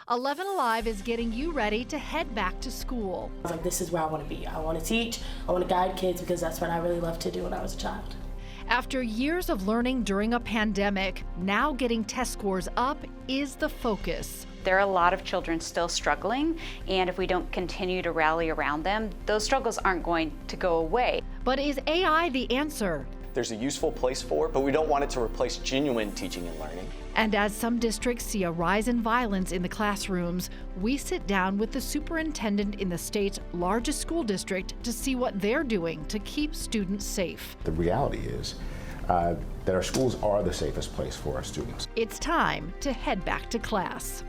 11 Alive is getting you ready to head back to school. I was like, this is where I want to be. I want to teach, I want to guide kids because that's what I really loved to do when I was a child. After years of learning during a pandemic, now getting test scores up is the focus. There are a lot of children still struggling, and if we don't continue to rally around them, those struggles aren't going to go away. But is AI the answer? There's a useful place for it, but we don't want it to replace genuine teaching and learning. And as some districts see a rise in violence in the classrooms, we sit down with the superintendent in the state's largest school district to see what they're doing to keep students safe. The reality is that our schools are the safest place for our students. It's time to head back to class.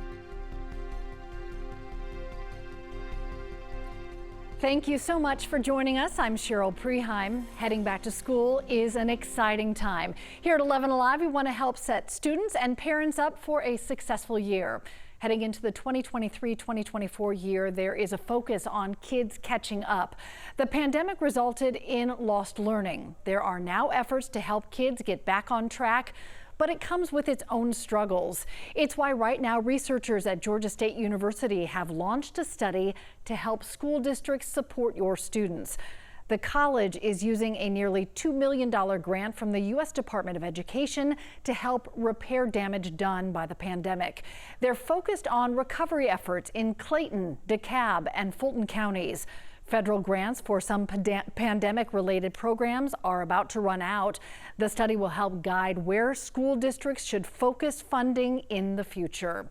Thank you so much for joining us. I'm Cheryl Preheim. Heading back to school is an exciting time. Here at 11 Alive, we want to help set students and parents up for a successful year. Heading into the 2023-2024 year, there is a focus on kids catching up. The pandemic resulted in lost learning. There are now efforts to help kids get back on track, but it comes with its own struggles. It's why right now researchers at Georgia State University have launched a study to help school districts support your students. The college is using a nearly $2 million grant from the U.S. Department of Education to help repair damage done by the pandemic. They're focused on recovery efforts in Clayton, DeKalb, and Fulton counties. Federal grants for some pandemic-related programs are about to run out. The study will help guide where school districts should focus funding in the future.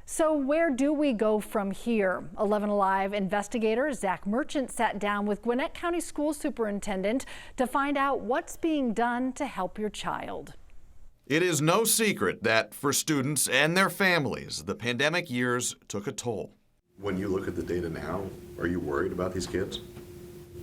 So where do we go from here? 11 Alive investigator Zach Merchant sat down with Gwinnett County School Superintendent to find out what's being done to help your child. It is no secret that for students and their families, the pandemic years took a toll. When you look at the data now, are you worried about these kids?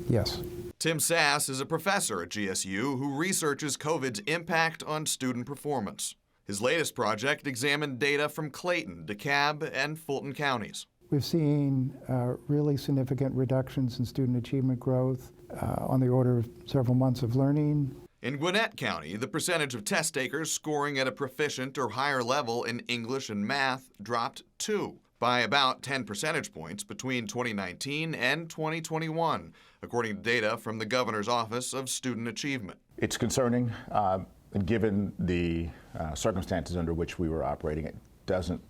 Yes. Tim Sass is a professor at GSU who researches COVID's impact on student performance. His latest project examined data from Clayton, DeKalb, and Fulton counties. We've seen really significant reductions in student achievement growth on the order of several months of learning. In Gwinnett County, the percentage of test takers scoring at a proficient or higher level in English and math dropped 2 by about 10 percentage points between 2019 and 2021, according to data from the Governor's Office of Student Achievement. It's concerning, and given the circumstances under which we were operating, it doesn't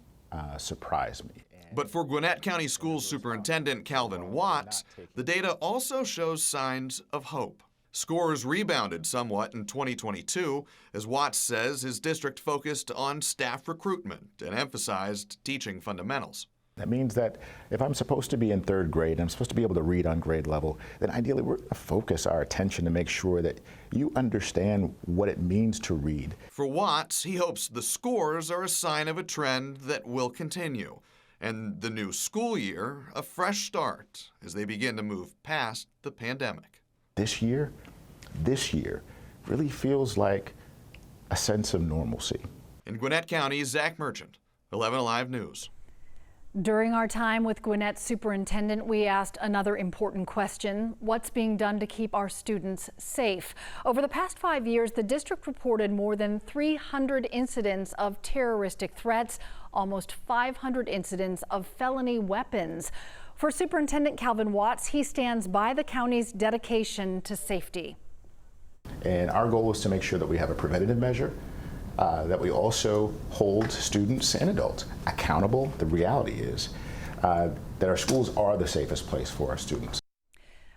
surprise me. But for Gwinnett County Schools Superintendent Calvin Watts, the data also shows signs of hope. Scores rebounded somewhat in 2022, as Watts says his district focused on staff recruitment and emphasized teaching fundamentals. That means that if I'm supposed to be in third grade and I'm supposed to be able to read on grade level, then ideally we're going to focus our attention to make sure that you understand what it means to read. For Watts, he hopes the scores are a sign of a trend that will continue, and the new school year a fresh start as they begin to move past the pandemic. This year really feels like a sense of normalcy. In Gwinnett County, Zach Merchant, 11 Alive News. During our time with Gwinnett Superintendent, we asked another important question: what's being done to keep our students safe? Over the past 5 years, the district reported more than 300 incidents of terroristic threats, almost 500 incidents of felony weapons. For Superintendent Calvin Watts, he stands by the county's dedication to safety. And our goal is to make sure that we have a preventative measure, that we also hold students and adults accountable. The reality is that our schools are the safest place for our students.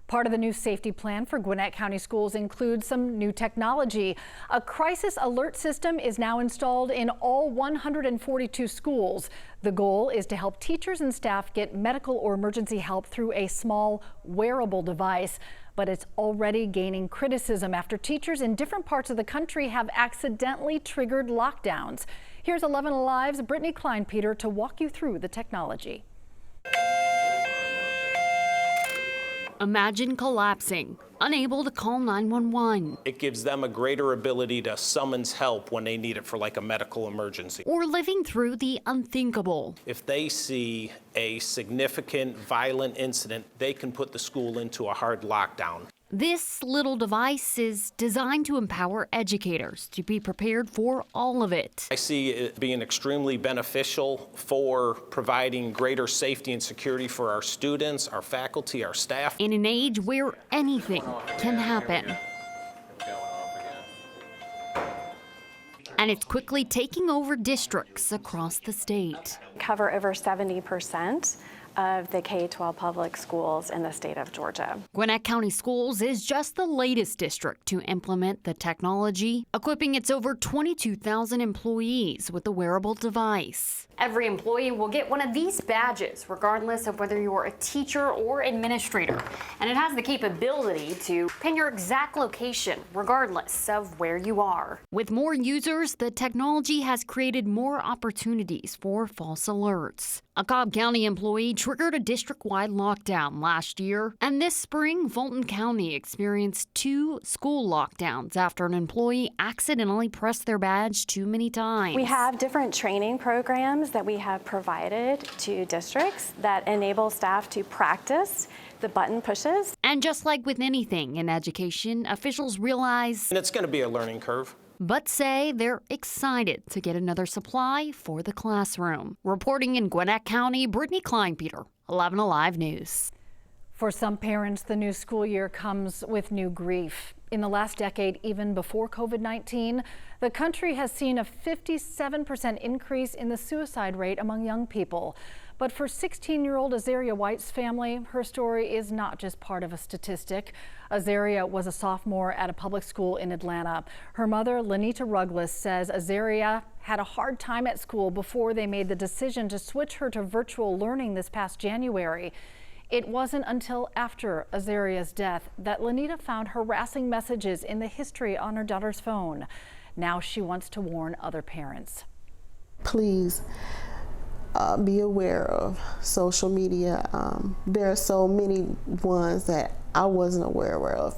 Part of the new safety plan for Gwinnett County Schools includes some new technology. A crisis alert system is now installed in all 142 schools. The goal is to help teachers and staff get medical or emergency help through a small wearable device. But it's already gaining criticism after teachers in different parts of the country have accidentally triggered lockdowns. Here's 11 Alive's Brittany Kleinpeter to walk you through the technology. Imagine collapsing, unable to call 911. It gives them a greater ability to summons help when they need it for like a medical emergency. Or living through the unthinkable. If they see a significant violent incident, they can put the school into a hard lockdown. This little device is designed to empower educators to be prepared for all of it. I see it being extremely beneficial for providing greater safety and security for our students, our faculty, our staff. In an age where anything can happen. And it's quickly taking over districts across the state. Cover over 70% of the K-12 public schools in the state of Georgia. Gwinnett County Schools is just the latest district to implement the technology, equipping its over 22,000 employees with the wearable device. Every employee will get one of these badges, regardless of whether you're a teacher or administrator. And it has the capability to pin your exact location, regardless of where you are. With more users, the technology has created more opportunities for false alerts. A Cobb County employee triggered a district-wide lockdown last year, and this spring, Fulton County experienced 2 school lockdowns after an employee accidentally pressed their badge too many times. We have different training programs that we have provided to districts that enable staff to practice the button pushes. And just like with anything in education, officials realize And it's going to be a learning curve. but say they're excited to get another supply for the classroom. Reporting in Gwinnett County, Brittany Kleinpeter, 11 Alive News. For some parents, the new school year comes with new grief. In the last decade, even before COVID-19, the country has seen a 57% increase in the suicide rate among young people. But for 16-year-old Azaria White's family, her story is not just part of a statistic. Azaria was a sophomore at a public school in Atlanta. Her mother, Lenita Ruggless, says Azaria had a hard time at school before they made the decision to switch her to virtual learning this past January. It wasn't until after Azaria's death that Lenita found harassing messages in the history on her daughter's phone. Now she wants to warn other parents. Please be aware of social media. There are so many ones that I wasn't aware of.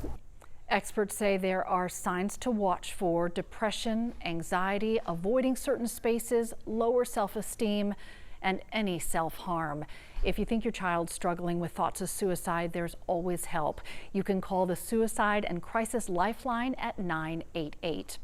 Experts say there are signs to watch for: depression, anxiety, avoiding certain spaces, lower self-esteem, and any self-harm. If you think your child's struggling with thoughts of suicide, there's always help. You can call the Suicide and Crisis Lifeline at 988.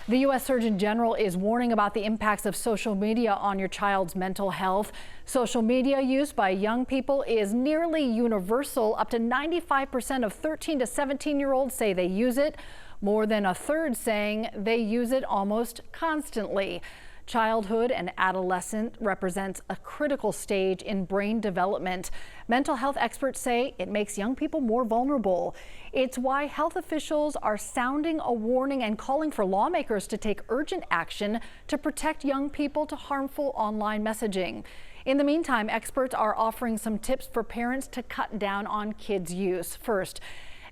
The U.S. Surgeon General is warning about the impacts of social media on your child's mental health. Social media use by young people is nearly universal. Up to 95% of 13 to 17-year-olds say they use it. More than a third saying they use it almost constantly. Childhood and adolescence represents a critical stage in brain development. Mental health experts say it makes young people more vulnerable. It's why health officials are sounding a warning and calling for lawmakers to take urgent action to protect young people to harmful online messaging. In the meantime, experts are offering some tips for parents to cut down on kids' use. First,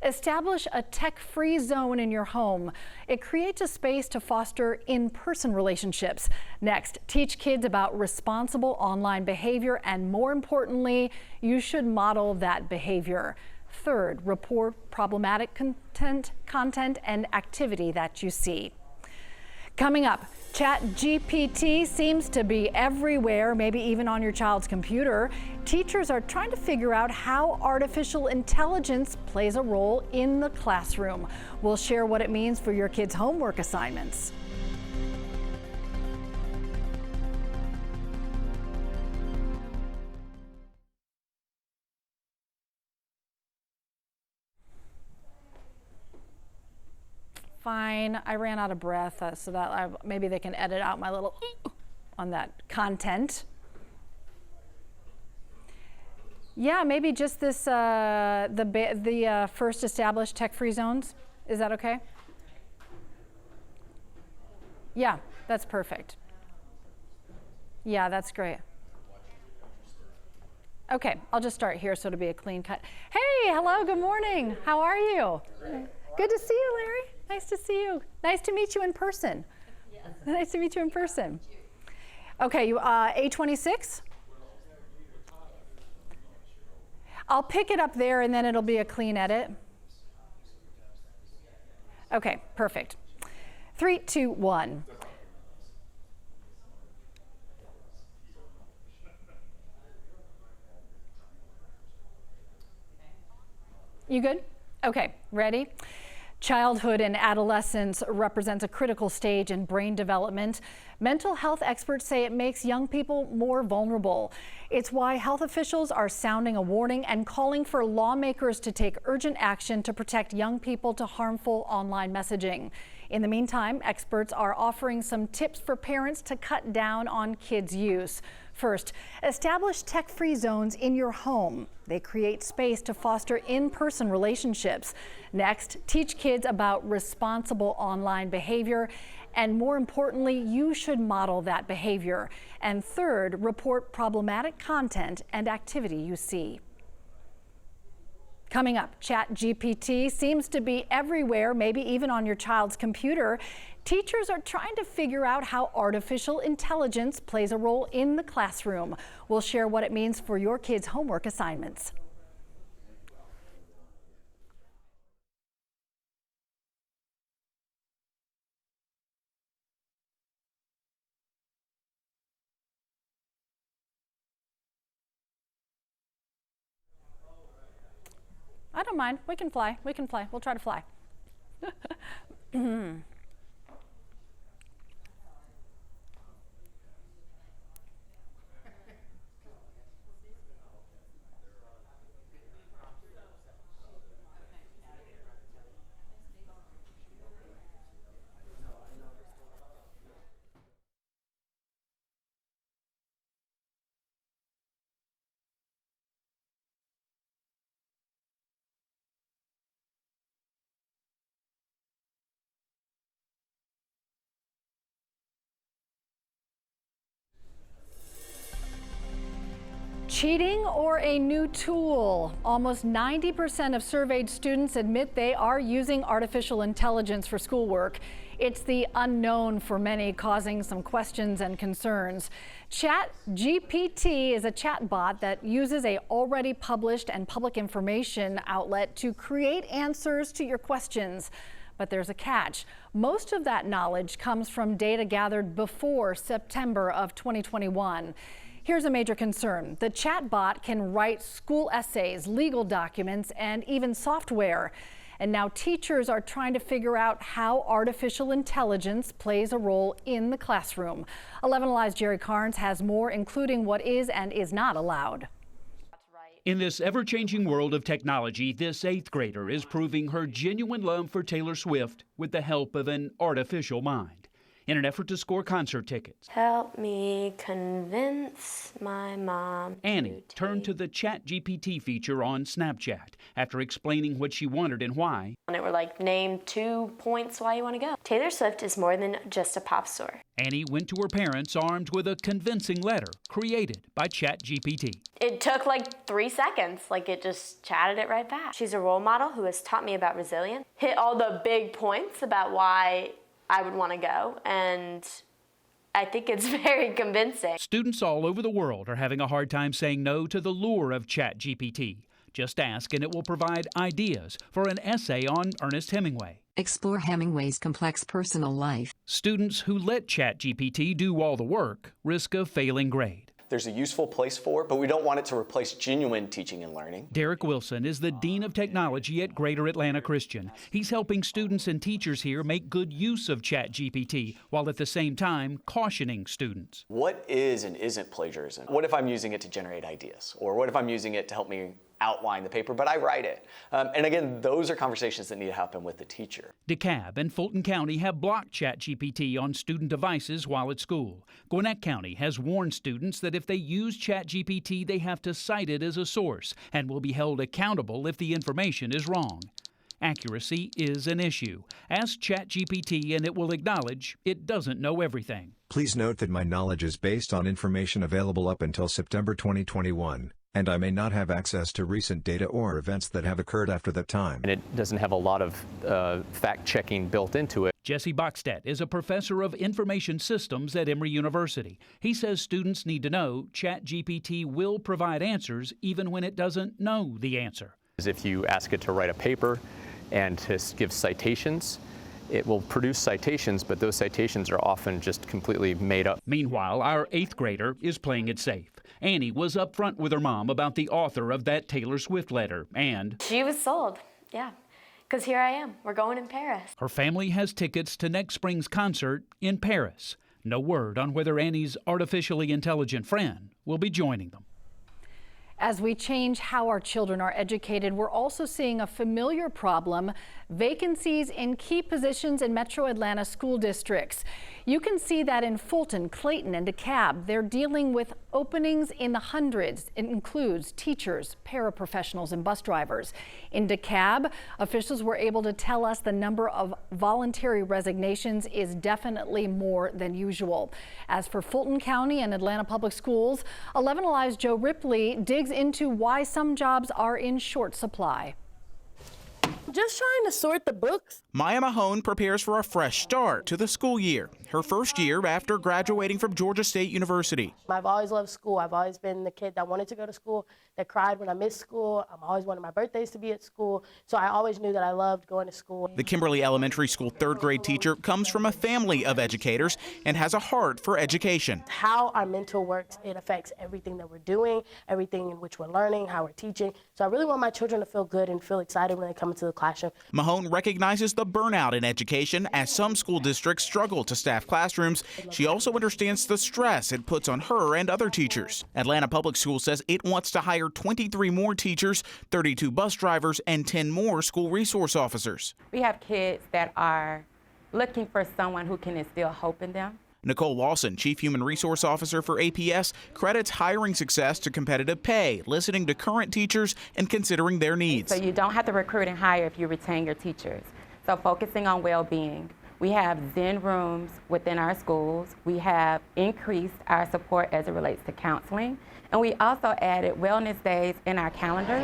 establish a tech-free zone in your home. It creates a space to foster in-person relationships. Next, teach kids about responsible online behavior, and more importantly, you should model that behavior. Third, report problematic content and activity that you see. Coming up, ChatGPT seems to be everywhere, maybe even on your child's computer. Teachers are trying to figure out how artificial intelligence plays a role in the classroom. We'll share what it means for your kids' homework assignments. Fine, I ran out of breath, so that maybe they can edit out my little on that content. Yeah, maybe just this the first established tech-free zones. Is that okay? Yeah, that's perfect. Yeah, that's great. Okay, I'll just start here so it'll be a clean cut. Hey, hello, good morning. How are you? Good to see you, Larry. Nice to see you. Nice to meet you in person. Yes. Nice to meet you in person. Okay, you A26? I'll pick it up there and then it'll be a clean edit. Okay, perfect. 3, 2, 1. You good? Okay, ready? Childhood and adolescence represents a critical stage in brain development. Mental health experts say it makes young people more vulnerable. It's why health officials are sounding a warning and calling for lawmakers to take urgent action to protect young people to harmful online messaging. In the meantime, experts are offering some tips for parents to cut down on kids' use. First, establish tech-free zones in your home. They create space to foster in-person relationships. Next, teach kids about responsible online behavior. And more importantly, you should model that behavior. And third, report problematic content and activity you see. Coming up, ChatGPT seems to be everywhere, maybe even on your child's computer. Teachers are trying to figure out how artificial intelligence plays a role in the classroom. We'll share what it means for your kids' homework assignments. I don't mind. We can fly. We can fly. We'll try to fly. Cheating or a new tool? Almost 90% of surveyed students admit they are using artificial intelligence for schoolwork. It's the unknown for many, causing some questions and concerns. ChatGPT is a chatbot that uses a already published and public information outlet to create answers to your questions. But there's a catch. Most of that knowledge comes from data gathered before September of 2021. Here's a major concern. The chatbot can write school essays, legal documents, and even software. And now teachers are trying to figure out how artificial intelligence plays a role in the classroom. 11 Alive's Jerry Carnes has more, including what is and is not allowed. In this ever-changing world of technology, this 8th grader is proving her genuine love for Taylor Swift with the help of an artificial mind in an effort to score concert tickets. Help me convince my mom. Annie turned to the ChatGPT feature on Snapchat after explaining what she wanted and why. And it were like, name 2 points why you want to go. Taylor Swift is more than just a pop star. Annie went to her parents armed with a convincing letter created by ChatGPT. It took like 3 seconds, like it just chatted it right back. She's a role model who has taught me about resilience, hit all the big points about why I would want to go, and I think it's very convincing. Students all over the world are having a hard time saying no to the lure of ChatGPT. Just ask and it will provide ideas for an essay on Ernest Hemingway. Explore Hemingway's complex personal life. Students who let ChatGPT do all the work risk a failing grade. There's a useful place for it, but we don't want it to replace genuine teaching and learning. Derek Wilson is the Dean of Technology at Greater Atlanta Christian. He's helping students and teachers here make good use of ChatGPT, while at the same time cautioning students. What is and isn't plagiarism? What if I'm using it to generate ideas? Or what if I'm using it to help me outline the paper, but I write it? And again, those are conversations that need to happen with the teacher. DeKalb and Fulton County have blocked ChatGPT on student devices while at school. Gwinnett County has warned students that if they use ChatGPT, they have to cite it as a source and will be held accountable if the information is wrong. Accuracy is an issue. Ask ChatGPT and it will acknowledge it doesn't know everything. Please note that my knowledge is based on information available up until September 2021. And I may not have access to recent data or events that have occurred after that time. And it doesn't have a lot of fact-checking built into it. Jesse Bachstedt is a professor of information systems at Emory University. He says students need to know ChatGPT will provide answers even when it doesn't know the answer. If you ask it to write a paper and to give citations, it will produce citations, but those citations are often just completely made up. Meanwhile, our 8th grader is playing it safe. Annie was upfront with her mom about the author of that Taylor Swift letter, and she was sold. Yeah. Because here I am. We're going in Paris. Her family has tickets to next spring's concert in Paris. No word on whether Annie's artificially intelligent friend will be joining them. As we change how our children are educated, we're also seeing a familiar problem: vacancies in key positions in Metro Atlanta school districts. You can see that in Fulton, Clayton, and DeKalb. They're dealing with openings in the hundreds. It includes teachers, paraprofessionals, and bus drivers. In DeKalb, officials were able to tell us the number of voluntary resignations is definitely more than usual. As for Fulton County and Atlanta Public Schools, 11 Alive's Joe Ripley digs into why some jobs are in short supply. Just trying to sort the books. Maya Mahone prepares for a fresh start to the school year, her first year after graduating from Georgia State University. I've always loved school. I've always been the kid that wanted to go to school, that cried when I missed school. I've always wanted my birthdays to be at school, so I always knew that I loved going to school. The Kimberly Elementary School third grade teacher comes from a family of educators and has a heart for education. How our mental works, it affects everything that we're doing, everything in which we're learning, how we're teaching. So I really want my children to feel good and feel excited when they come into the classroom. Mahone recognizes the burnout in education as some school districts struggle to staff classrooms. She also understands the stress it puts on her and other teachers. Atlanta Public Schools says it wants to hire 23 more teachers, 32 bus drivers, and 10 more school resource officers. We have kids that are looking for someone who can instill hope in them. Nicole Lawson, Chief Human Resource Officer for APS, credits hiring success to competitive pay, listening to current teachers and considering their needs. So you don't have to recruit and hire if you retain your teachers. So focusing on well-being. We have Zen rooms within our schools. We have increased our support as it relates to counseling. And we also added wellness days in our calendar.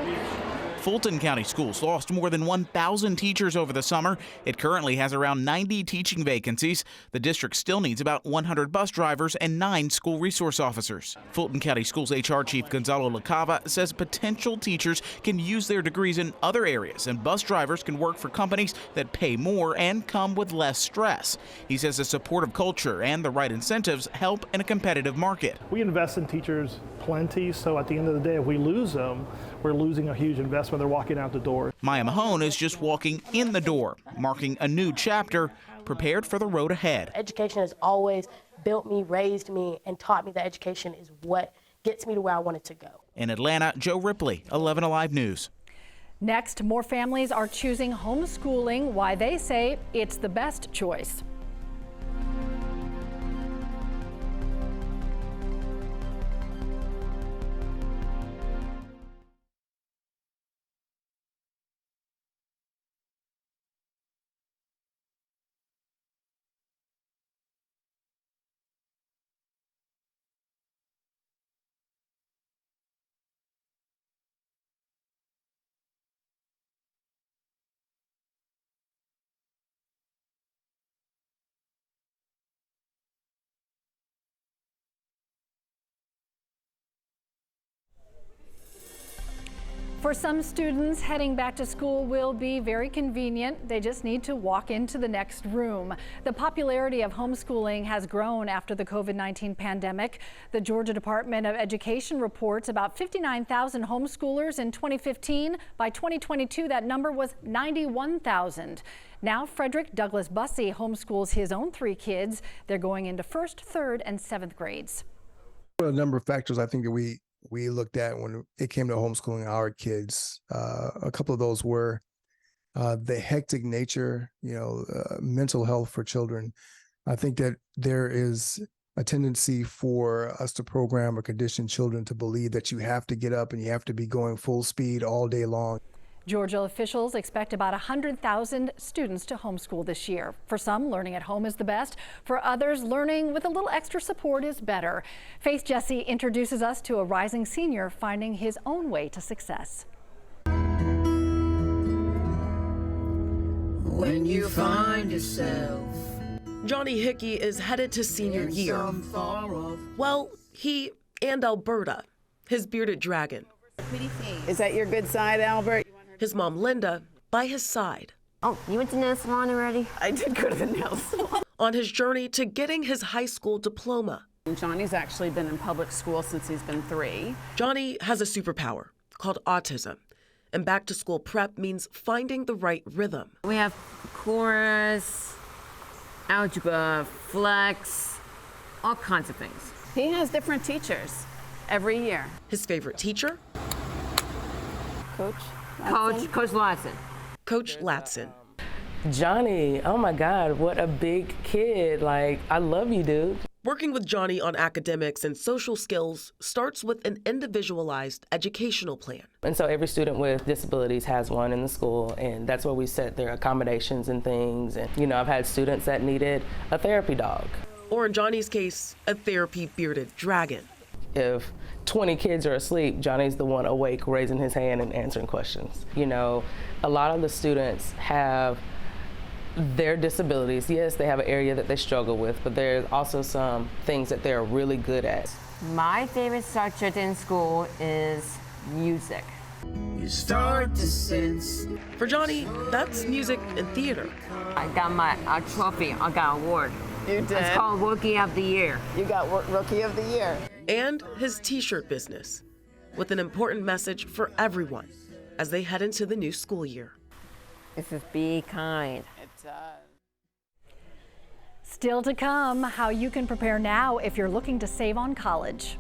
Fulton County Schools lost more than 1,000 teachers over the summer. It currently has around 90 teaching vacancies. The district still needs about 100 bus drivers and 9 school resource officers. Fulton County Schools HR Chief Gonzalo LaCava says potential teachers can use their degrees in other areas, and bus drivers can work for companies that pay more and come with less stress. He says a supportive culture and the right incentives help in a competitive market. We invest in teachers plenty, so at the end of the day, if we lose them, we're losing a huge investment. They're walking out the door. Maya Mahone is just walking in the door, marking a new chapter, prepared for the road ahead. Education has always built me, raised me, and taught me that education is what gets me to where I wanted to go. In Atlanta, Joe Ripley, 11 Alive News. Next, more families are choosing homeschooling, why they say it's the best choice. For some students, heading back to school will be very convenient. They just need to walk into the next room. The popularity of homeschooling has grown after the COVID-19 pandemic. The Georgia Department of Education reports about 59,000 homeschoolers in 2015. By 2022, that number was 91,000. Now, Frederick Douglass Bussey homeschools his own 3 kids. They're going into 1st, 3rd, and 7th grades. A number of factors I think that we looked at when it came to homeschooling our kids. A couple of those were the hectic nature, mental health for children. I think that there is a tendency for us to program or condition children to believe that you have to get up and you have to be going full speed all day long. Georgia officials expect about 100,000 students to homeschool this year. For some, learning at home is the best. For others, learning with a little extra support is better. Faith Jesse introduces us to a rising senior finding his own way to success. When you find yourself. Johnny Hickey is headed to senior year. Well, he and Alberta, his bearded dragon. Is that your good side, Albert? His mom, Linda, by his side. Oh, you went to nail salon already? I did go to the nail salon. On his journey to getting his high school diploma. Johnny's actually been in public school since he's been 3. Johnny has a superpower called autism. And back to school prep means finding the right rhythm. We have chorus, algebra, flex, all kinds of things. He has different teachers every year. His favorite teacher? Coach Latson. Coach Latson. Johnny, oh my God, what a big kid. Like, I love you, dude. Working with Johnny on academics and social skills starts with an individualized educational plan. And so every student with disabilities has one in the school, and that's where we set their accommodations and things. And, you know, I've had students that needed a therapy dog. Or in Johnny's case, a therapy bearded dragon. If 20 kids are asleep, Johnny's the one awake, raising his hand and answering questions. You know, a lot of the students have their disabilities. Yes, they have an area that they struggle with, but there's also some things that they're really good at. My favorite subject in school is music. You start to sense. For Johnny, that's music and theater. I got my trophy. I got an award. You did? It's called Rookie of the Year. You got Rookie of the Year. And his t-shirt business, with an important message for everyone as they head into the new school year. This is Be Kind. Still to come, how you can prepare now if you're looking to save on college.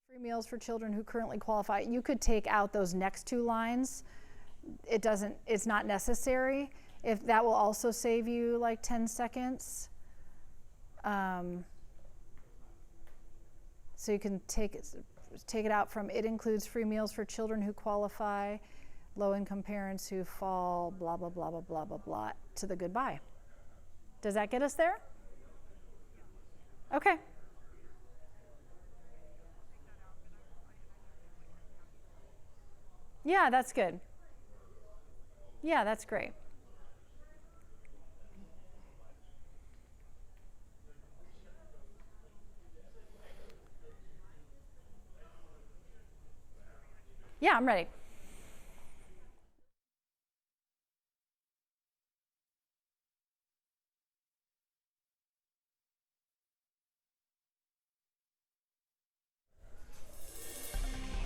Free meals for children who currently qualify. You could take out those next two lines. It's not necessary. If that will also save you like 10 seconds. So you can take it out from it includes free meals for children who qualify, low-income parents who fall, blah, blah, blah, blah, blah, blah, blah, to the goodbye. Does that get us there? Okay. Yeah, that's good. Yeah, that's great. Yeah, I'm ready.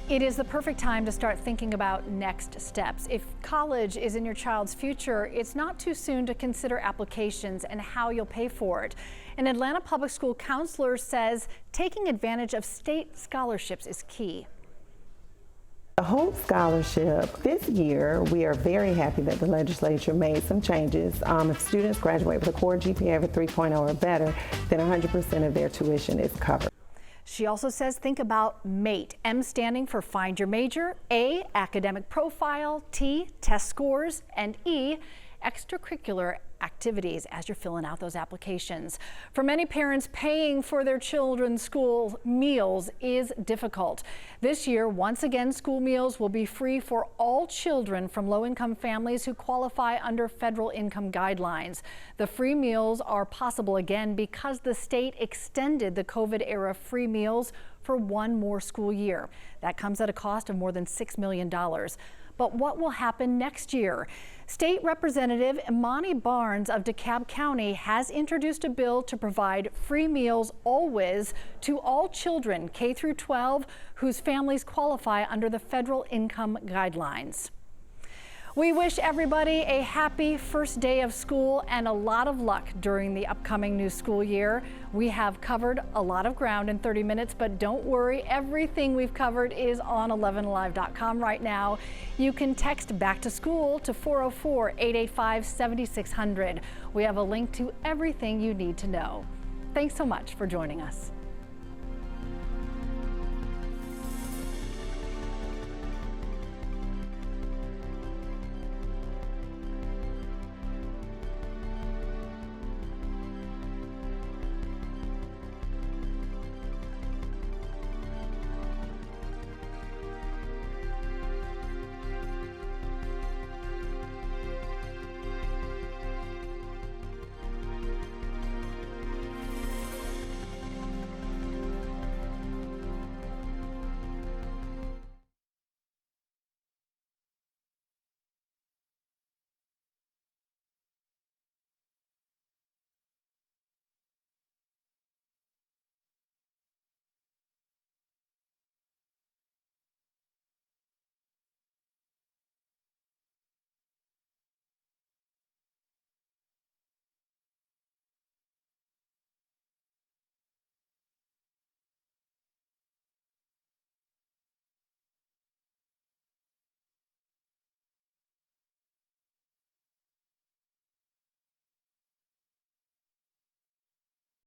It is the perfect time to start thinking about next steps. If college is in your child's future, it's not too soon to consider applications and how you'll pay for it. An Atlanta Public School counselor says taking advantage of state scholarships is key. The Hope Scholarship, this year, we are very happy that the legislature made some changes. If students graduate with a core GPA of a 3.0 or better, then 100% of their tuition is covered. She also says think about MATE, M standing for Find Your Major, A, academic profile, T, test scores, and E, extracurricular activities as you're filling out those applications. For many parents, paying for their children's school meals is difficult. This year, once again, school meals will be free for all children from low-income families who qualify under federal income guidelines. The free meals are possible again because the state extended the COVID-era free meals for one more school year. That comes at a cost of more than $6 million. But what will happen next year? State Representative Imani Barnes of DeKalb County has introduced a bill to provide free meals always to all children K through 12 whose families qualify under the federal income guidelines. We wish everybody a happy first day of school and a lot of luck during the upcoming new school year. We have covered a lot of ground in 30 minutes, but don't worry, everything we've covered is on 11alive.com right now. You can text back to school to 404-885-7600. We have a link to everything you need to know. Thanks so much for joining us.